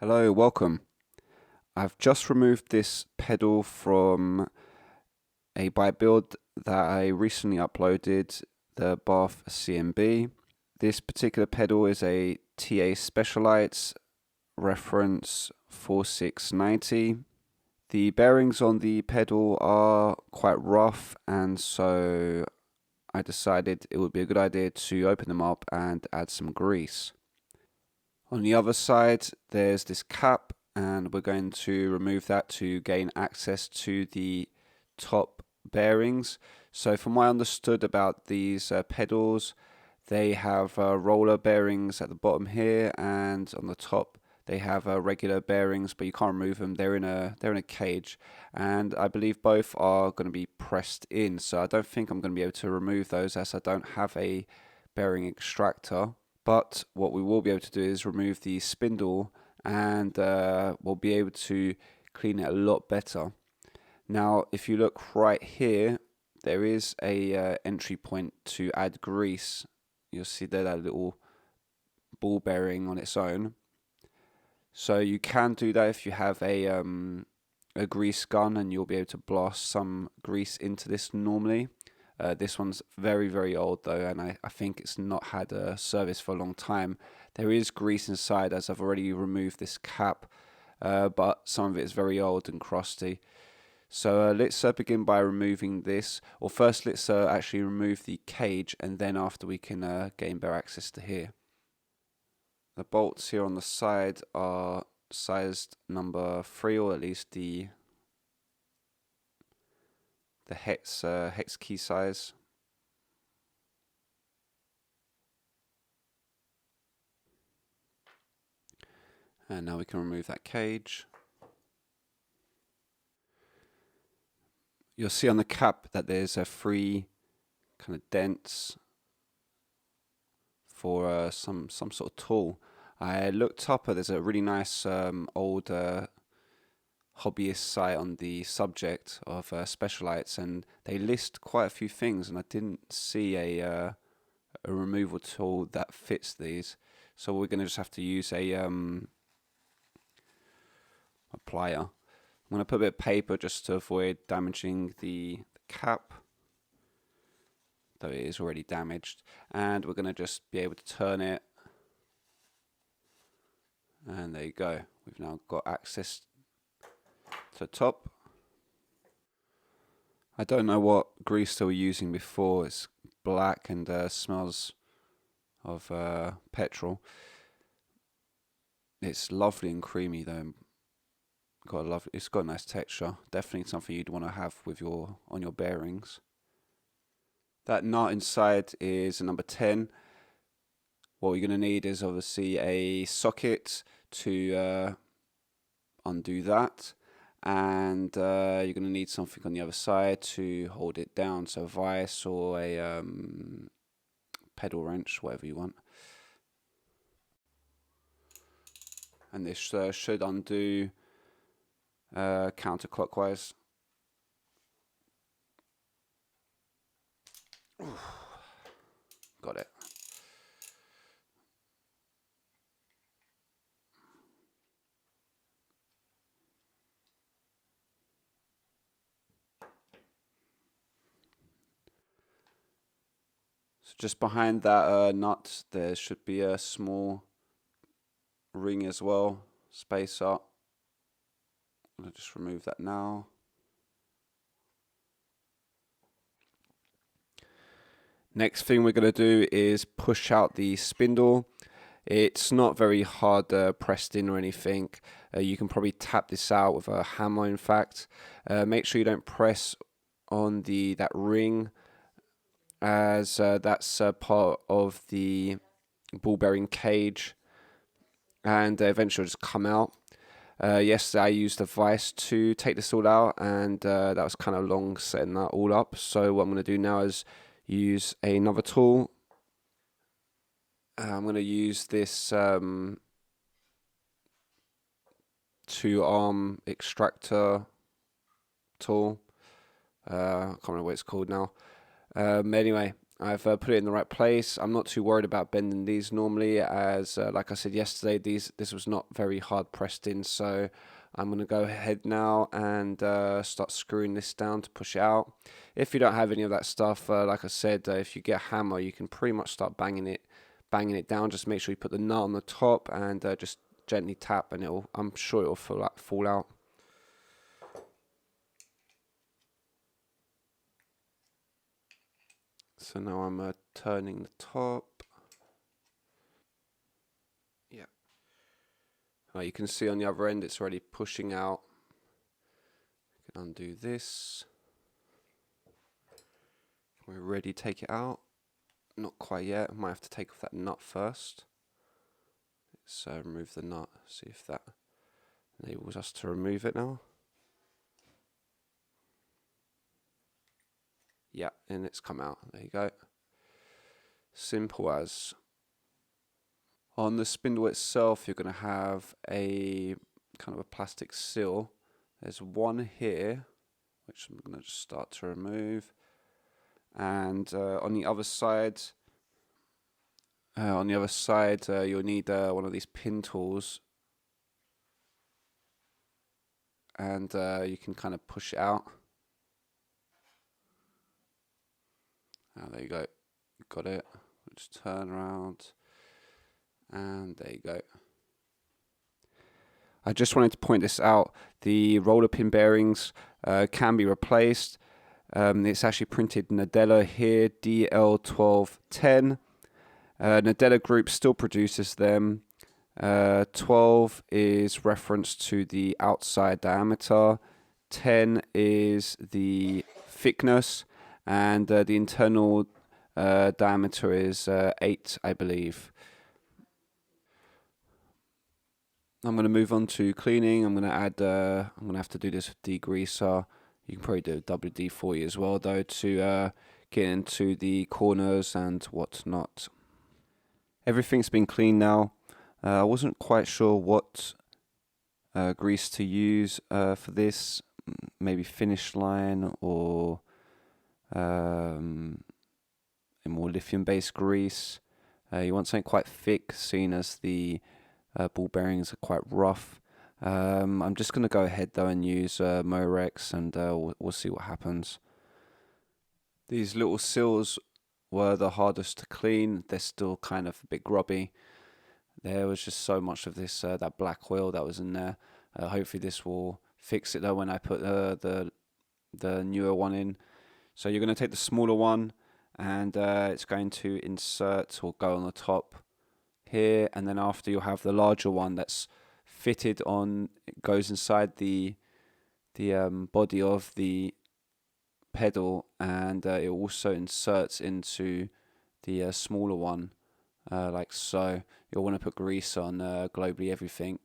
Hello, welcome. I've just removed this pedal from a bike build that I recently uploaded, the Bath CMB. This particular pedal is a TA Specialites reference 4690. The bearings on the pedal are quite rough, and so I decided it would be a good idea to open them up and add some grease. On the other side, there's this cap, and we're going to remove that to gain access to the top bearings. So from what I understood about these pedals, they have roller bearings at the bottom here, and on the top they have regular bearings, but you can't remove them. They're in a cage, and I believe both are going to be pressed in. So I don't think I'm going to be able to remove those, as I don't have a bearing extractor. But what we will be able to do is remove the spindle, and we'll be able to clean it a lot better. Now, if you look right here, there is a entry point to add grease. You'll see there that little ball bearing on its own. So you can do that if you have a grease gun, and you'll be able to blast some grease into this normally. This one's very, very old though, and I think it's not had a service for a long time. There is grease inside, as I've already removed this cap, but some of it is very old and crusty. So let's begin by removing this, or first let's actually remove the cage, and then after we can gain better access to here. The bolts here on the side are sized number 3, or at least the hex key size. And now we can remove that cage. You'll see on the cap that there's 3 kind of dents for some sort of tool. I looked up, there's a really nice old hobbyist site on the subject of Specialites, and they list quite a few things, and I didn't see a removal tool that fits these. So we're going to just have to use a plier. I'm going to put a bit of paper just to avoid damaging the cap, though it is already damaged, and we're going to just be able to turn it, and there you go. We've now got access to the top. I don't know what grease they were using before. It's black and smells of petrol. It's lovely and creamy though. It's got a nice texture. Definitely something you'd want to have with on your bearings. That nut inside is a number 10. What you're going to need is obviously a socket to undo that, and you're going to need something on the other side to hold it down, so a vise or a pedal wrench, whatever you want. And this should undo counterclockwise. Got it. So just behind that nut, there should be a small ring as well, space up. I'll just remove that now. Next thing we're going to do is push out the spindle. It's not very hard pressed in or anything. You can probably tap this out with a hammer, in fact. Make sure you don't press on that ring, as that's part of the ball bearing cage, and eventually it'll just come out. Yesterday I used a vise to take this all out, and that was kind of long setting that all up. So what I'm going to do now is use another tool. I'm going to use this 2-arm extractor tool. I can't remember what it's called now. Anyway, I've put it in the right place. I'm not too worried about bending these normally, as like I said yesterday, this was not very hard pressed in. So I'm going to go ahead now and start screwing this down to push it out. If you don't have any of that stuff, like I said, if you get a hammer, you can pretty much start banging it down. Just make sure you put the nut on the top and just gently tap, and I'm sure it'll fall out. So now I'm turning the top. Yeah. You can see on the other end it's already pushing out. You can undo this. We're ready to take it out. Not quite yet. I might have to take off that nut first. Let's remove the nut. See if that enables us to remove it now. Yeah, and it's come out. There you go. Simple as. On the spindle itself, you're going to have a kind of a plastic seal. There's one here, which I'm going to just start to remove. And on the other side, you'll need one of these pin tools, and you can kind of push it out. There you go. You've got it. Just turn around, and there you go. I just wanted to point this out. The roller pin bearings can be replaced. It's actually printed Nadella here, DL1210. Nadella Group still produces them. 12 is referenced to the outside diameter. 10 is the thickness, and the internal diameter is 8, I believe. I'm going to move on to cleaning. I'm going to add. I'm going to have to do this with degreaser. You can probably do a WD-40 as well, though, to get into the corners and whatnot. Everything's been cleaned now. I wasn't quite sure what grease to use for this. Maybe Finish Line or a more lithium-based grease. You want something quite thick, seeing as the ball bearings are quite rough. I'm just going to go ahead though and use Morex, and we'll see what happens. These little seals were the hardest to clean. They're still kind of a bit grubby. There was just so much of this that black oil that was in there. Hopefully this will fix it though when I put the newer one in. So you're going to take the smaller one, and it's going to insert or go on the top here, and then after you'll have the larger one that's fitted on. It goes inside the body of the pedal, and it also inserts into the smaller one, like so. You'll want to put grease on globally everything.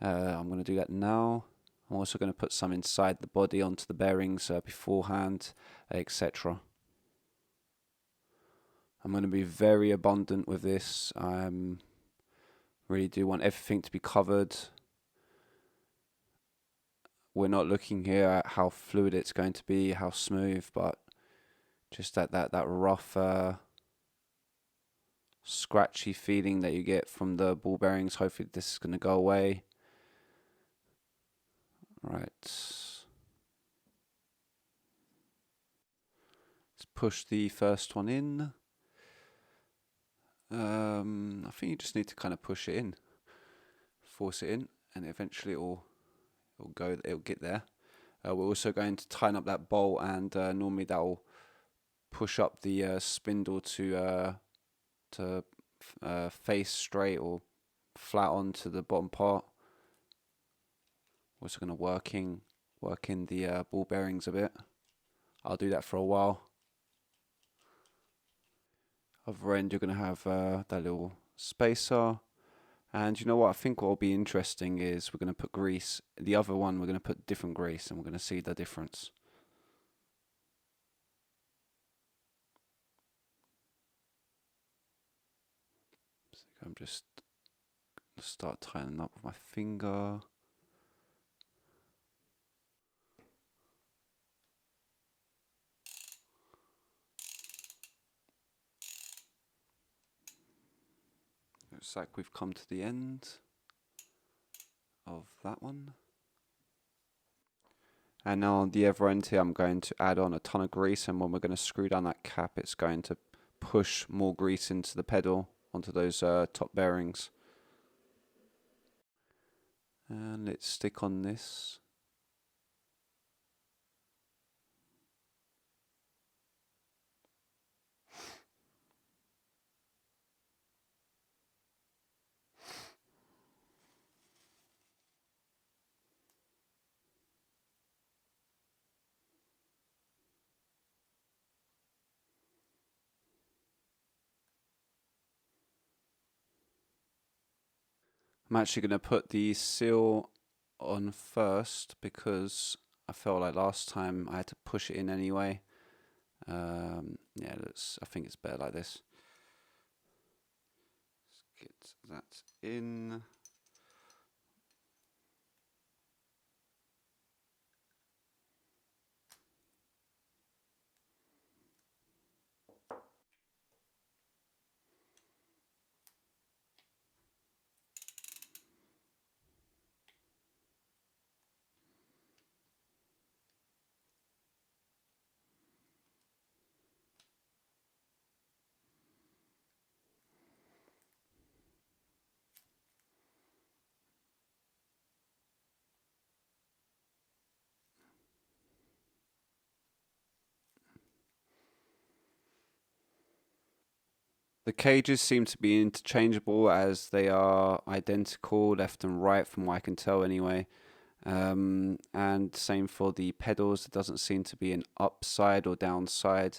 I'm going to do that now. I'm also going to put some inside the body onto the bearings beforehand, etc. I'm going to be very abundant with this. I really do want everything to be covered. We're not looking here at how fluid it's going to be, how smooth, but just that rough, scratchy feeling that you get from the ball bearings. Hopefully this is going to go away. Right. Let's push the first one in. I think you just need to kind of push it in, force it in, and eventually it'll get there. We're also going to tighten up that bolt, and normally that will push up the spindle to face straight or flat onto the bottom part. We're also going to work in the ball bearings a bit. I'll do that for a while. Other end, you're going to have that little spacer. And you know what? I think what will be interesting is we're going to put grease. The other one, we're going to put different grease, and we're going to see the difference. So I'm just going to start tightening up with my finger. Looks like we've come to the end of that one. And now on the other end here, I'm going to add on a ton of grease, and when we're going to screw down that cap, it's going to push more grease into the pedal, onto those top bearings. And let's stick on this. I'm actually going to put the seal on first because I felt like last time I had to push it in anyway. Yeah, I think it's better like this. Let's get that in. The cages seem to be interchangeable as they are identical left and right from what I can tell anyway. And same for the pedals, there doesn't seem to be an upside or downside,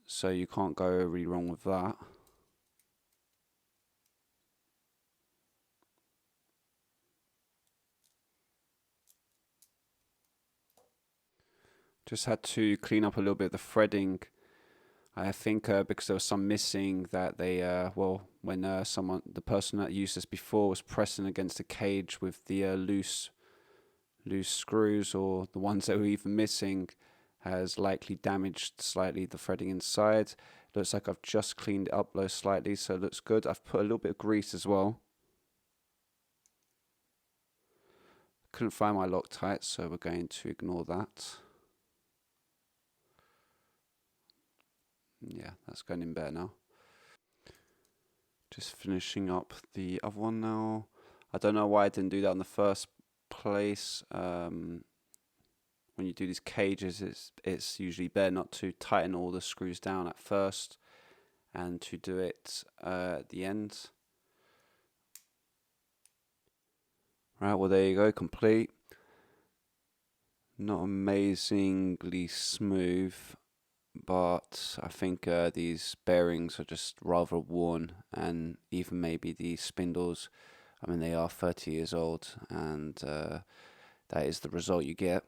so you can't go really wrong with that. Just had to clean up a little bit of the threading. I think because there was some missing that they, when the person that used this before was pressing against the cage with the loose screws, or the ones that were even missing, has likely damaged slightly the threading inside. Looks like I've just cleaned it up slightly, so it looks good. I've put a little bit of grease as well. Couldn't find my Loctite, so we're going to ignore that. Yeah, that's going in better now. Just finishing up the other one now. I don't know why I didn't do that in the first place. When you do these cages, it's usually better not to tighten all the screws down at first and to do it at the end. Right, well there you go, complete. Not amazingly smooth, but I think these bearings are just rather worn, and even maybe these spindles, I mean they are 30 years old, and that is the result you get.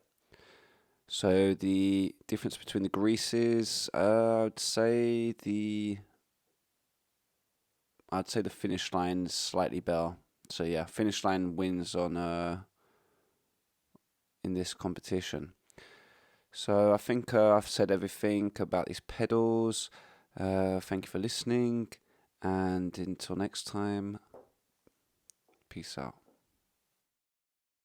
So the difference between the greases, I'd say the finish line is slightly better. So yeah, finish line wins on in this competition. So I think I've said everything about these pedals. Thank you for listening, and until next time, peace out.